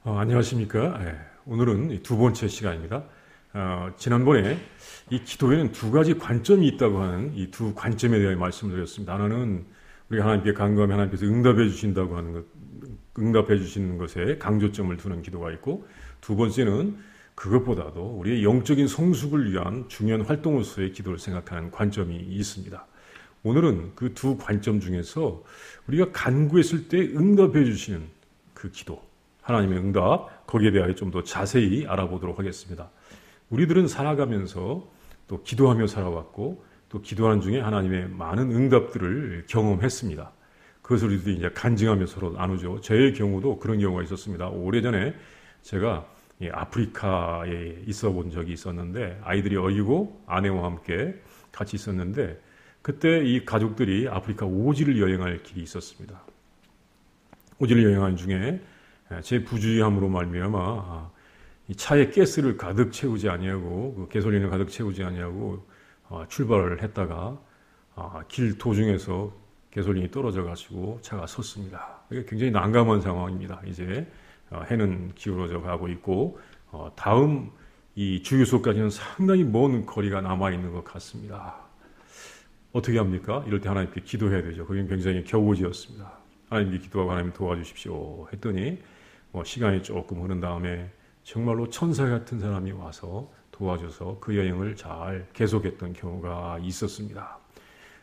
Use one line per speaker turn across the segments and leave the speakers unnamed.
안녕하십니까. 오늘은 두 번째 시간입니다. 지난번에 이 기도에는 두 가지 관점이 있다고 하는 이 두 관점에 대해 말씀을 드렸습니다. 하나는 우리가 하나님께 간구하면 하나님께서 응답해 주신다고 하는 것, 응답해 주시는 것에 강조점을 두는 기도가 있고, 두 번째는 그것보다도 우리의 영적인 성숙을 위한 중요한 활동으로서의 기도를 생각하는 관점이 있습니다. 오늘은 그 두 관점 중에서 우리가 간구했을 때 응답해 주시는 그 기도, 하나님의 응답, 거기에 대하여 좀 더 자세히 알아보도록 하겠습니다. 우리들은 살아가면서 또 기도하며 살아왔고, 또 기도하는 중에 하나님의 많은 응답들을 경험했습니다. 그것을 우리들이 이제 간증하며 서로 나누죠. 제 경우도 그런 경우가 있었습니다. 오래전에 제가 아프리카에 있어 본 적이 있었는데, 아이들이 어리고 아내와 함께 같이 있었는데, 그때 이 가족들이 아프리카 오지를 여행할 길이 있었습니다. 오지를 여행하는 중에 제 부주의함으로 말미암아 이 차에 가스를 가득 채우지 아니하고, 그 가솔린을 가득 채우지 아니하고 출발을 했다가 길 도중에서 가솔린이 떨어져 가지고 차가 섰습니다. 이게 굉장히 난감한 상황입니다. 이제 해는 기울어져 가고 있고, 다음 이 주유소까지는 상당히 먼 거리가 남아 있는 것 같습니다. 어떻게 합니까? 이럴 때 하나님께 기도해야 되죠. 그게 굉장히 겨우지였습니다. 하나님께 기도하고 하나님 도와주십시오 했더니 시간이 조금 흐른 다음에 정말로 천사 같은 사람이 와서 도와줘서 그 여행을 잘 계속했던 경우가 있었습니다.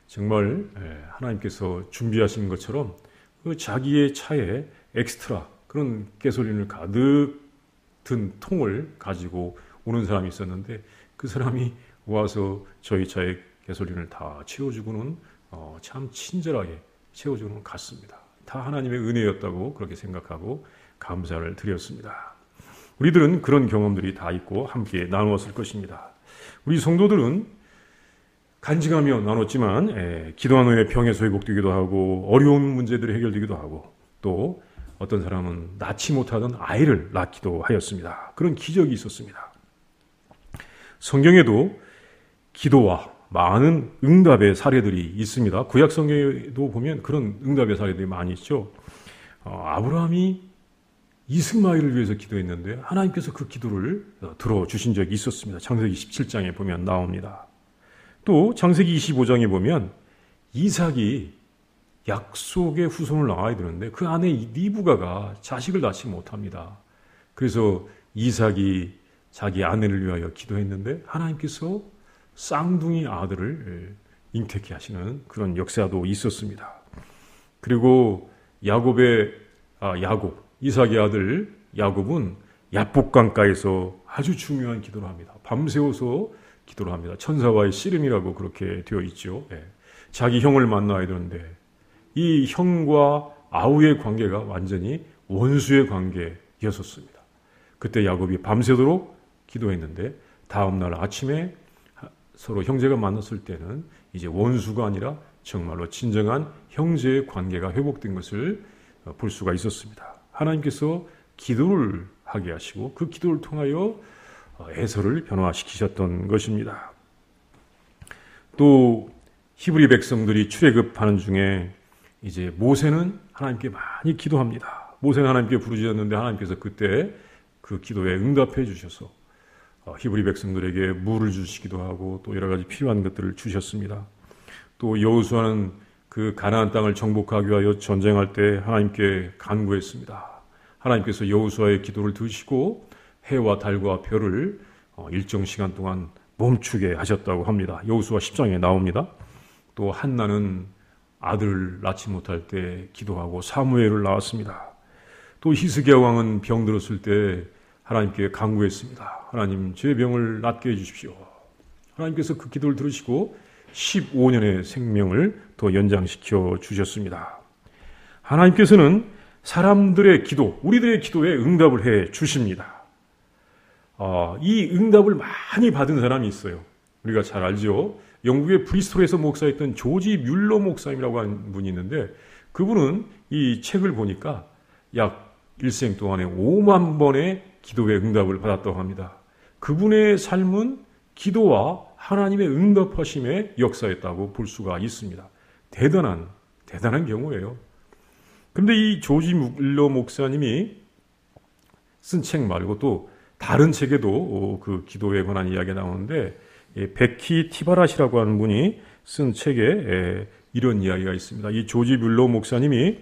정말 하나님께서 준비하신 것처럼 그 자기의 차에 엑스트라 그런 가솔린을 가득 든 통을 가지고 오는 사람이 있었는데, 그 사람이 와서 저희 차에 가솔린을 다 채워주고는 참 친절하게 채워주고는 갔습니다. 다 하나님의 은혜였다고 그렇게 생각하고 감사를 드렸습니다. 우리들은 그런 경험들이 다 있고 함께 나누었을 것입니다. 우리 성도들은 간증하며 나눴지만 기도한 후에 병에서 회복되기도 하고, 어려운 문제들이 해결되기도 하고, 또 어떤 사람은 낳지 못하던 아이를 낳기도 하였습니다. 그런 기적이 있었습니다. 성경에도 기도와 많은 응답의 사례들이 있습니다. 구약 성경에도 보면 그런 응답의 사례들이 많이 있죠. 아브라함이 이스마엘을 위해서 기도했는데 하나님께서 그 기도를 들어주신 적이 있었습니다. 창세기 17장에 보면 나옵니다. 또 창세기 25장에 보면 이삭이 약속의 후손을 낳아야 되는데 그 아내 리브가가 자식을 낳지 못합니다. 그래서 이삭이 자기 아내를 위하여 기도했는데 하나님께서 쌍둥이 아들을 잉태케 하시는 그런 역사도 있었습니다. 그리고 이삭의 아들 야곱은 야복강가에서 아주 중요한 기도를 합니다. 밤새워서 기도를 합니다. 천사와의 씨름이라고 그렇게 되어 있죠. 자기 형을 만나야 되는데 이 형과 아우의 관계가 완전히 원수의 관계였었습니다. 그때 야곱이 밤새도록 기도했는데 다음날 아침에 서로 형제가 만났을 때는 이제 원수가 아니라 정말로 진정한 형제의 관계가 회복된 것을 볼 수가 있었습니다. 하나님께서 기도를 하게 하시고 그 기도를 통하여 에서를 변화시키셨던 것입니다. 또 히브리 백성들이 출애굽하는 중에 이제 모세는 하나님께 많이 기도합니다. 모세는 하나님께 부르짖었는데 하나님께서 그때 그 기도에 응답해 주셔서 히브리 백성들에게 물을 주시기도 하고 또 여러 가지 필요한 것들을 주셨습니다. 또 여호수아는 그 가나안 땅을 정복하기 위하여 전쟁할 때 하나님께 간구했습니다. 하나님께서 여호수아의 기도를 들으시고 해와 달과 별을 일정 시간 동안 멈추게 하셨다고 합니다. 여호수아 10장에 나옵니다. 또 한나는 아들을 낳지 못할 때 기도하고 사무엘을 낳았습니다. 또 히스기야 왕은 병들었을 때 하나님께 간구했습니다. 하나님, 제 병을 낫게 해주십시오. 하나님께서 그 기도를 들으시고 15년의 생명을 더 연장시켜 주셨습니다. 하나님께서는 사람들의 기도, 우리들의 기도에 응답을 해 주십니다. 이 응답을 많이 받은 사람이 있어요. 우리가 잘 알죠. 영국의 브리스톨에서 목사했던 조지 뮬러 목사님이라고 하는 분이 있는데, 그분은 이 책을 보니까 약 일생 동안에 5만 번의 기도의 응답을 받았다고 합니다. 그분의 삶은 기도와 하나님의 응답하심의 역사였다고 볼 수가 있습니다. 대단한 경우예요. 그런데 이 조지 뮬러 목사님이 쓴 책 말고 또 다른 책에도 그 기도에 관한 이야기가 나오는데 베키 티바라시라고 하는 분이 쓴 책에 이런 이야기가 있습니다. 이 조지 뮬러 목사님이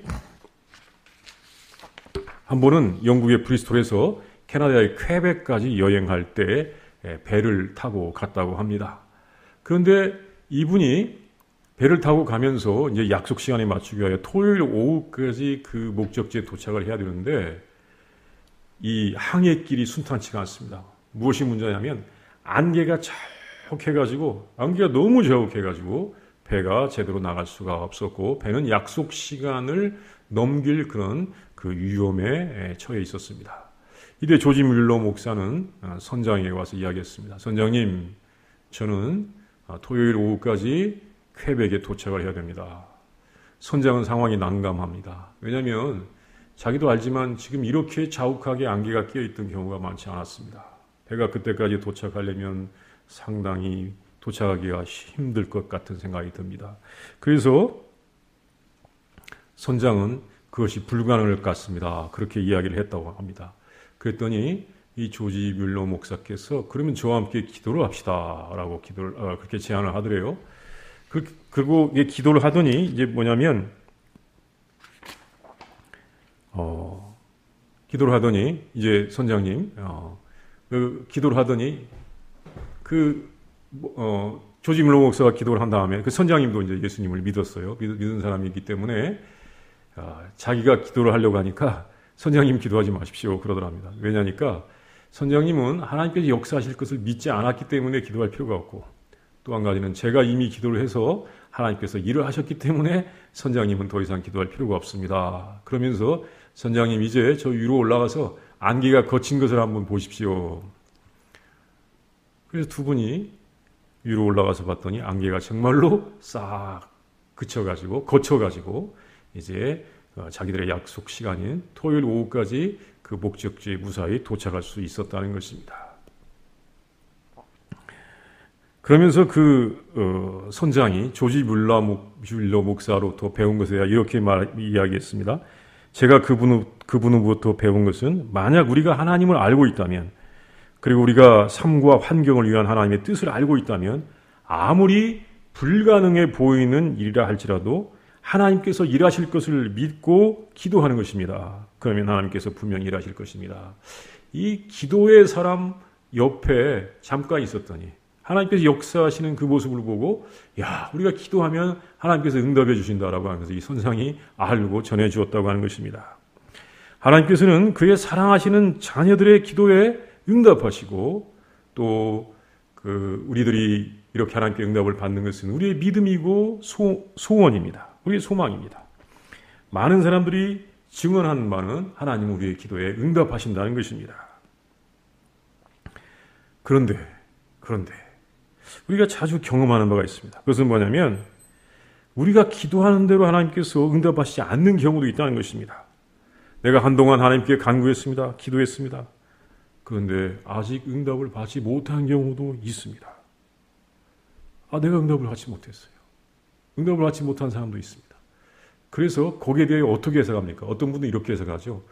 한 번은 영국의 브리스톨에서 캐나다의 퀘벡까지 여행할 때 배를 타고 갔다고 합니다. 그런데 이분이 배를 타고 가면서 이제 약속 시간에 맞추기 위하여 토요일 오후까지 그 목적지에 도착을 해야 되는데 이 항해길이 순탄치가 않습니다. 무엇이 문제냐면 안개가 자욱해가지고 안개가 너무 자욱해가지고 배가 제대로 나갈 수가 없었고 배는 약속 시간을 넘길 그런 그 위험에 처해 있었습니다. 이때 조지 뮬러 목사는 선장에게 와서 이야기했습니다. 선장님, 저는 토요일 오후까지 퀘벡에 도착을 해야 됩니다. 선장은 상황이 난감합니다. 왜냐하면 자기도 알지만 지금 이렇게 자욱하게 안개가 끼어있던 경우가 많지 않았습니다. 배가 그때까지 도착하려면 상당히 도착하기가 힘들 것 같은 생각이 듭니다. 그래서 선장은 그것이 불가능할 것 같습니다. 그렇게 이야기를 했다고 합니다. 그랬더니 이 조지 뮬러 목사께서 그러면 저와 함께 기도를 합시다라고 그렇게 제안을 하더래요. 그리고 기도를 하더니 이제 뭐냐면 기도를 하더니 이제 선장님 기도를 하더니 조지 뮬러 목사가 기도를 한 다음에 그 선장님도 이제 예수님을 믿었어요. 믿은 사람이기 때문에 자기가 기도를 하려고 하니까 선장님 기도하지 마십시오 그러더랍니다. 왜냐니까 선장님은 하나님께서 역사하실 것을 믿지 않았기 때문에 기도할 필요가 없고 또 한 가지는 제가 이미 기도를 해서 하나님께서 일을 하셨기 때문에 선장님은 더 이상 기도할 필요가 없습니다. 그러면서 선장님 이제 저 위로 올라가서 안개가 거친 것을 한번 보십시오. 그래서 두 분이 위로 올라가서 봤더니 안개가 정말로 싹 거쳐가지고 이제 자기들의 약속 시간인 토요일 오후까지 그 목적지에 무사히 도착할 수 있었다는 것입니다. 그러면서 그 선장이 조지 뮬러 목사로부터 배운 것에 대해 이렇게 이야기했습니다. 제가 그분으로부터 배운 것은 만약 우리가 하나님을 알고 있다면 그리고 우리가 삶과 환경을 위한 하나님의 뜻을 알고 있다면 아무리 불가능해 보이는 일이라 할지라도 하나님께서 일하실 것을 믿고 기도하는 것입니다. 그러면 하나님께서 분명히 일하실 것입니다. 이 기도의 사람 옆에 잠깐 있었더니 하나님께서 역사하시는 그 모습을 보고 우리가 기도하면 하나님께서 응답해 주신다라고 하면서 이 선상이 알고 전해 주었다고 하는 것입니다. 하나님께서는 그의 사랑하시는 자녀들의 기도에 응답하시고 또 우리들이 이렇게 하나님께 응답을 받는 것은 우리의 믿음이고 소원입니다. 우리의 소망입니다. 많은 사람들이 증언하는 바는 하나님은 우리의 기도에 응답하신다는 것입니다. 그런데 우리가 자주 경험하는 바가 있습니다. 그것은 뭐냐면 우리가 기도하는 대로 하나님께서 응답하시지 않는 경우도 있다는 것입니다. 내가 한동안 하나님께 간구했습니다. 기도했습니다. 그런데 아직 응답을 받지 못한 경우도 있습니다. 내가 응답을 받지 못했어요. 응답을 받지 못한 사람도 있습니다. 그래서 거기에 대해 어떻게 해석합니까? 어떤 분은 이렇게 해석하죠.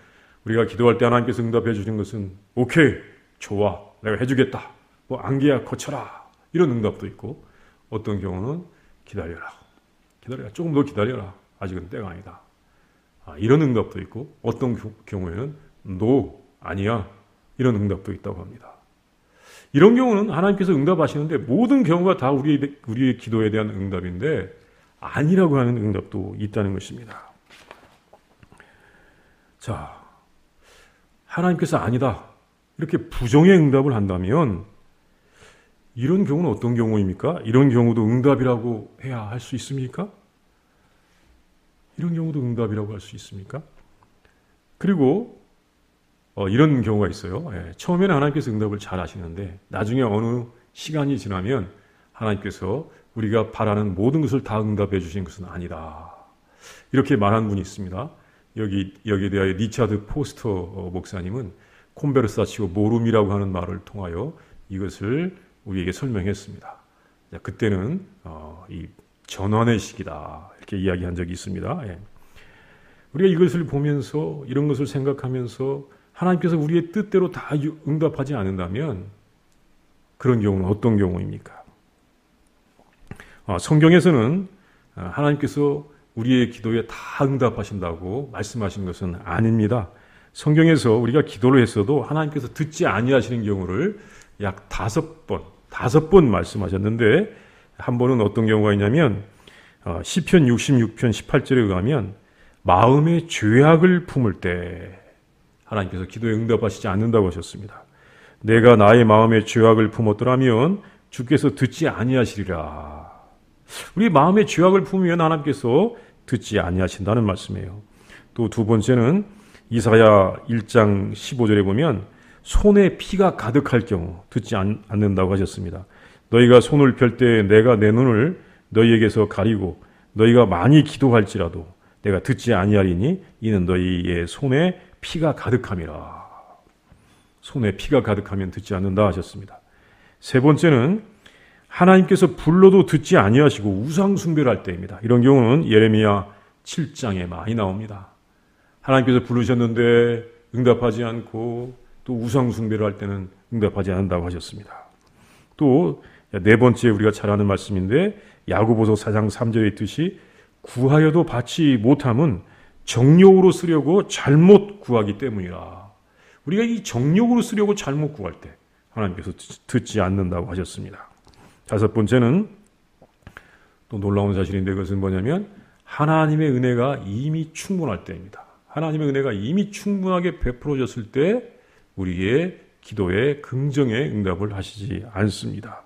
우리가 기도할 때 하나님께서 응답해 주시는 것은 오케이, 좋아, 내가 해주겠다. 안개야 거쳐라. 이런 응답도 있고 어떤 경우는 기다려라. 조금 더 기다려라. 아직은 때가 아니다. 이런 응답도 있고 어떤 경우에는 no, 아니야. 이런 응답도 있다고 합니다. 이런 경우는 하나님께서 응답하시는데 모든 경우가 다 우리의 기도에 대한 응답인데 아니라고 하는 응답도 있다는 것입니다. 자, 하나님께서 아니다. 이렇게 부정의 응답을 한다면 이런 경우는 어떤 경우입니까? 이런 경우도 응답이라고 해야 할 수 있습니까? 이런 경우도 응답이라고 할 수 있습니까? 그리고 이런 경우가 있어요. 처음에는 하나님께서 응답을 잘 하시는데 나중에 어느 시간이 지나면 하나님께서 우리가 바라는 모든 것을 다 응답해 주신 것은 아니다. 이렇게 말한 분이 있습니다. 여기에 대하여 리차드 포스터 목사님은 콘베르사치오 모룸이라고 하는 말을 통하여 이것을 우리에게 설명했습니다. 그때는 이 전환의 시기다 이렇게 이야기한 적이 있습니다. 우리가 이것을 보면서 이런 것을 생각하면서 하나님께서 우리의 뜻대로 다 응답하지 않는다면 그런 경우는 어떤 경우입니까? 성경에서는 하나님께서 우리의 기도에 다 응답하신다고 말씀하신 것은 아닙니다. 성경에서 우리가 기도를 했어도 하나님께서 듣지 아니하시는 경우를 약 5번 말씀하셨는데, 한 번은 어떤 경우가 있냐면 시편 66편 18절에 의하면 마음의 죄악을 품을 때 하나님께서 기도에 응답하시지 않는다고 하셨습니다. 내가 나의 마음의 죄악을 품었더라면 주께서 듣지 아니하시리라. 우리 마음의 죄악을 품으면 하나님께서 듣지 아니하신다는 말씀이에요. 또 두 번째는 이사야 1장 15절에 보면 손에 피가 가득할 경우 듣지 않는다고 하셨습니다. 너희가 손을 펼 때 내가 내 눈을 너희에게서 가리고 너희가 많이 기도할지라도 내가 듣지 아니하리니 이는 너희의 손에 피가 가득함이라. 손에 피가 가득하면 듣지 않는다 하셨습니다. 세 번째는 하나님께서 불러도 듣지 아니하시고 우상 숭배를 할 때입니다. 이런 경우는 예레미야 7장에 많이 나옵니다. 하나님께서 부르셨는데 응답하지 않고 또 우상 숭배를 할 때는 응답하지 않는다고 하셨습니다. 또 네 번째 우리가 잘 아는 말씀인데 야고보서 4장 3절에 있듯이 구하여도 받지 못함은 정욕으로 쓰려고 잘못 구하기 때문이라. 우리가 이 정욕으로 쓰려고 잘못 구할 때 하나님께서 듣지 않는다고 하셨습니다. 다섯 번째는 또 놀라운 사실인데 그것은 뭐냐면 하나님의 은혜가 이미 충분할 때입니다. 하나님의 은혜가 이미 충분하게 베풀어졌을 때 우리의 기도에 긍정의 응답을 하시지 않습니다.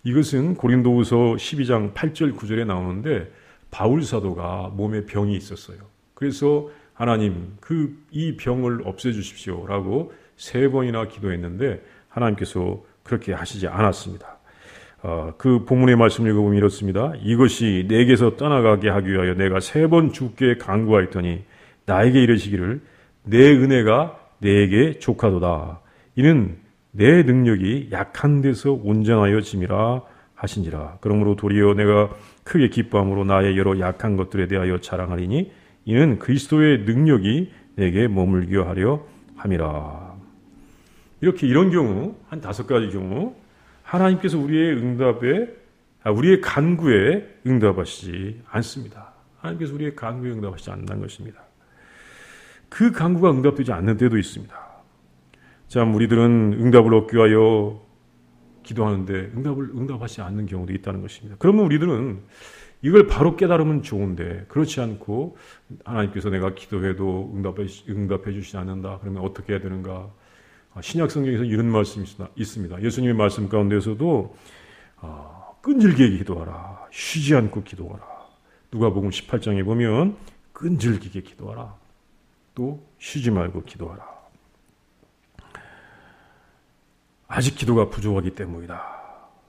이것은 고린도후서 12장 8절 9절에 나오는데 바울 사도가 몸에 병이 있었어요. 그래서 하나님 이 병을 없애주십시오라고 3번이나 기도했는데 하나님께서 그렇게 하시지 않았습니다. 그 본문의 말씀을 읽어보면 이렇습니다. 이것이 내게서 떠나가게 하기 위하여 내가 3번 주께 간구하였더니 나에게 이르시기를 내 은혜가 내게 족하도다. 이는 내 능력이 약한 데서 온전하여 짐이라 하신지라. 그러므로 도리어 내가 크게 기뻐함으로 나의 여러 약한 것들에 대하여 자랑하리니 이는 그리스도의 능력이 내게 머물게 하려 함이라. 이렇게 이런 경우 한 5가지 경우 하나님께서 우리의 간구에 응답하시지 않습니다. 하나님께서 우리의 간구에 응답하시지 않는다는 것입니다. 그 간구가 응답되지 않는 때도 있습니다. 참 우리들은 응답을 얻기 위하여 기도하는데 응답하지 않는 경우도 있다는 것입니다. 그러면 우리들은 이걸 바로 깨달으면 좋은데 그렇지 않고 하나님께서 내가 기도해도 응답해 주시지 않는다. 그러면 어떻게 해야 되는가? 신약 성경에서 이런 말씀이 있습니다. 예수님의 말씀 가운데서도 끈질기게 기도하라. 쉬지 않고 기도하라. 누가복음 18장에 보면 끈질기게 기도하라. 또 쉬지 말고 기도하라. 아직 기도가 부족하기 때문이다.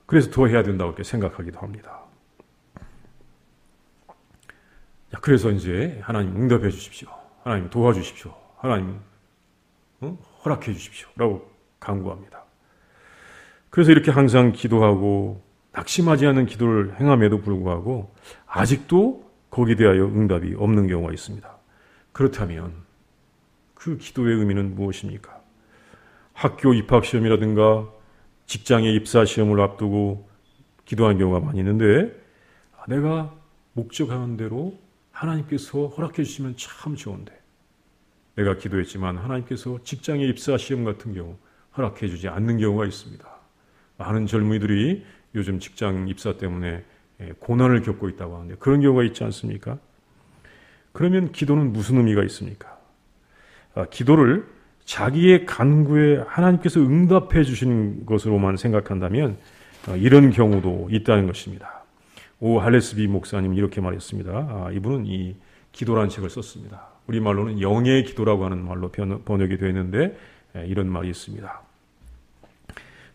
그래서 더 해야 된다고 이렇게 생각하기도 합니다. 그래서 이제 하나님 응답해 주십시오. 하나님 도와주십시오. 하나님 허락해 주십시오. 라고 간구합니다. 그래서 이렇게 항상 기도하고 낙심하지 않는 기도를 행함에도 불구하고 아직도 거기에 대하여 응답이 없는 경우가 있습니다. 그렇다면 그 기도의 의미는 무엇입니까? 학교 입학시험이라든가 직장의 입사시험을 앞두고 기도하는 경우가 많이 있는데 내가 목적하는 대로 하나님께서 허락해 주시면 참 좋은데 내가 기도했지만 하나님께서 직장의 입사시험 같은 경우 허락해 주지 않는 경우가 있습니다. 많은 젊은이들이 요즘 직장 입사 때문에 고난을 겪고 있다고 하는데 그런 경우가 있지 않습니까? 그러면 기도는 무슨 의미가 있습니까? 기도를 자기의 간구에 하나님께서 응답해 주시는 것으로만 생각한다면 이런 경우도 있다는 것입니다. 오 할레스비 목사님은 이렇게 말했습니다. 이분은 이 기도라는 책을 썼습니다. 우리말로는 영의 기도라고 하는 말로 번역이 되어 있는데 이런 말이 있습니다.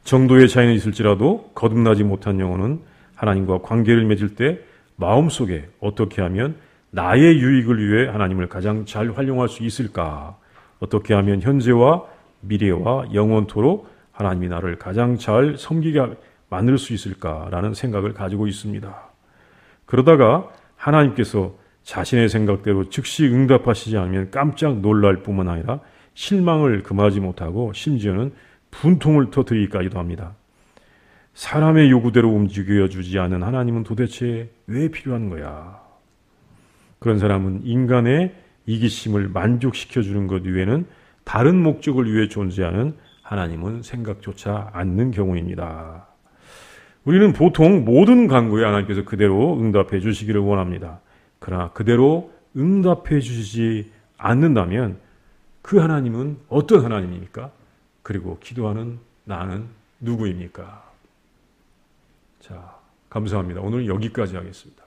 정도의 차이는 있을지라도 거듭나지 못한 영혼은 하나님과 관계를 맺을 때 마음속에 어떻게 하면 나의 유익을 위해 하나님을 가장 잘 활용할 수 있을까? 어떻게 하면 현재와 미래와 영원토록 하나님이 나를 가장 잘 섬기게 만들 수 있을까라는 생각을 가지고 있습니다. 그러다가 하나님께서 자신의 생각대로 즉시 응답하시지 않으면 깜짝 놀랄 뿐만 아니라 실망을 금하지 못하고 심지어는 분통을 터뜨리기까지도 합니다. 사람의 요구대로 움직여주지 않은 하나님은 도대체 왜 필요한 거야? 그런 사람은 인간의 이기심을 만족시켜주는 것 외에는 다른 목적을 위해 존재하는 하나님은 생각조차 않는 경우입니다. 우리는 보통 모든 간구에 하나님께서 그대로 응답해 주시기를 원합니다. 그러나 그대로 응답해 주시지 않는다면 그 하나님은 어떤 하나님입니까? 그리고 기도하는 나는 누구입니까? 자, 감사합니다. 오늘 여기까지 하겠습니다.